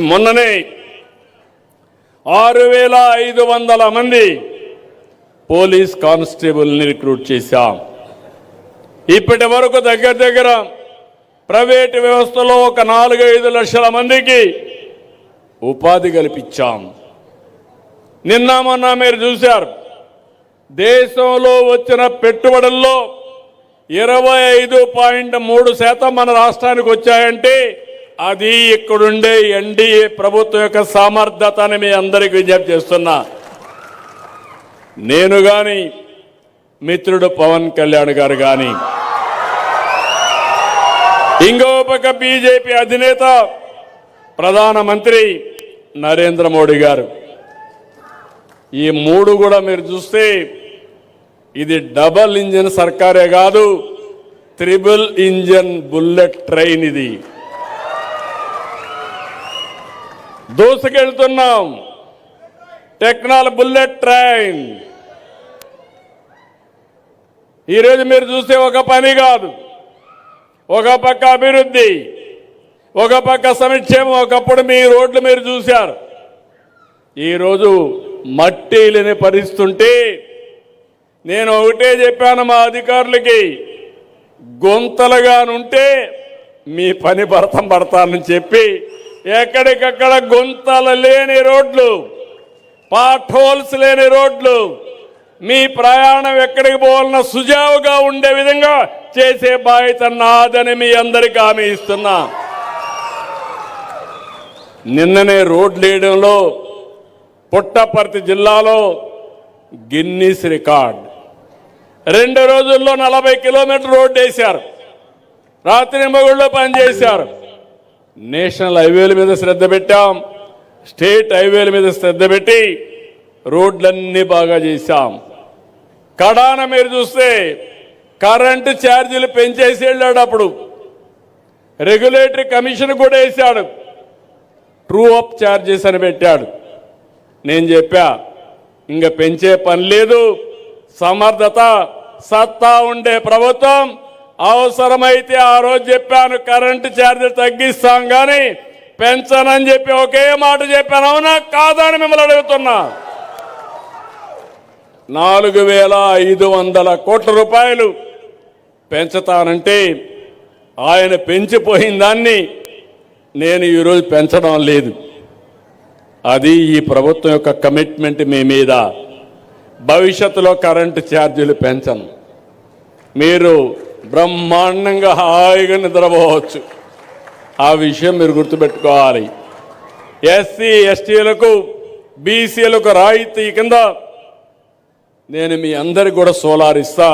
మొన్ననే 6500 మంది police కానిస్టేబుల్ని recruit చేశాం. ఇప్పటి వరకు దగ్గర ప్రైవేటు వ్యవస్థలో ఒక 4-5 లక్షల మందికి ఉపాధి కల్పించాం. నిన్న మొన్న మీరు చూశారు, దేశంలో వచ్చిన పెట్టుబడుల్లో 25.3% మన రాష్ట్రానికి వచ్చాయంటే అది ఇక్కడుండే ఎన్డీఏ ప్రభుత్వం యొక్క సామర్థ్యతని మీ అందరికీ విజ్ఞప్తి చేస్తున్నా. నేను గాని మిత్రుడు పవన్ కళ్యాణ్ గారు గాని ఇంకో పక్క బీజేపీ అధినేత ప్రధానమంత్రి నరేంద్ర మోడీ గారు, ఈ మూడు కూడా మీరు చూస్తే ఇది డబల్ ఇంజిన్ సర్కారే కాదు, ట్రిపుల్ ఇంజిన్ బుల్లెట్ ట్రైన్. ఇది దూసుకెళ్తున్నాం, టెక్నాలజీ బుల్లెట్ ట్రైన్. ఈరోజు మీరు చూస్తే ఒక పని కాదు, ఒక పక్క అభివృద్ధి, ఒక పక్క సంక్షేమం. ఒకప్పుడు మీ రోడ్లు మీరు చూశారు, ఈరోజు మట్టి లేని పరిస్థితుంటే నేను ఒకటే చెప్పాను మా అధికారులకి, గుంతలుగానుంటే మీ పని పడతానని చెప్పి ఎక్కడికక్కడ గుంతలు లేని రోడ్లు, పాట్ హోల్స్ లేని రోడ్లు, మీ ప్రయాణం ఎక్కడికి పోవాలన్నా సుజావుగా ఉండే విధంగా చేసే బాధ్యత నాదని మీ అందరికీ హామీ ఇస్తున్నా. నిన్ననే రోడ్లు వేయడంలో పుట్టపర్తి జిల్లాలో గిన్నీస్ రికార్డ్. 2 రోజుల్లో 40 కిలోమీటర్ల రోడ్డు వేశారు, రాత్రి మగుళ్ళలో పనిచేశారు. నేషనల్ హైవేల మీద శ్రద్ధ పెట్టాం, స్టేట్ హైవేల మీద శ్రద్ధ పెట్టి రోడ్లన్నీ బాగా చేశాం. కడాన మీరు చూస్తే కరెంటు ఛార్జీలు పెంచేసి వెళ్ళాడు. అప్పుడు రెగ్యులేటరీ కమిషన్ కూడా వేశాడు, ట్రూ అప్ ఛార్జెస్ అని పెట్టాడు. నేను చెప్పా, ఇంకా పెంచే పని లేదు, సమర్థత సత్తా ఉండే ప్రభుత్వం. అవసరమైతే ఆ రోజు చెప్పాను కరెంటు ఛార్జీలు తగ్గిస్తాం కానీ పెంచనని చెప్పి ఒకే మాట చెప్పాను. అవునా కాదా అని మిమ్మల్ని అడుగుతున్నా. 4500 కోట్ల రూపాయలు పెంచుతానంటే ఆయన పెంచిపోయిన దాన్ని నేను ఈరోజు పెంచడం లేదు. అది ఈ ప్రభుత్వం యొక్క కమిట్మెంట్ మీ మీద. భవిష్యత్తులో కరెంటు ఛార్జీలు పెంచను, మీరు బ్రహ్మాండంగా హాయిగా నిద్రపోవచ్చు. ఆ విషయం మీరు గుర్తుపెట్టుకోవాలి. ఎస్సీ ఎస్టీలకు బీసీలకు రాయితీ కింద నేను మీ అందరికి కూడా సోలార్ ఇస్తా.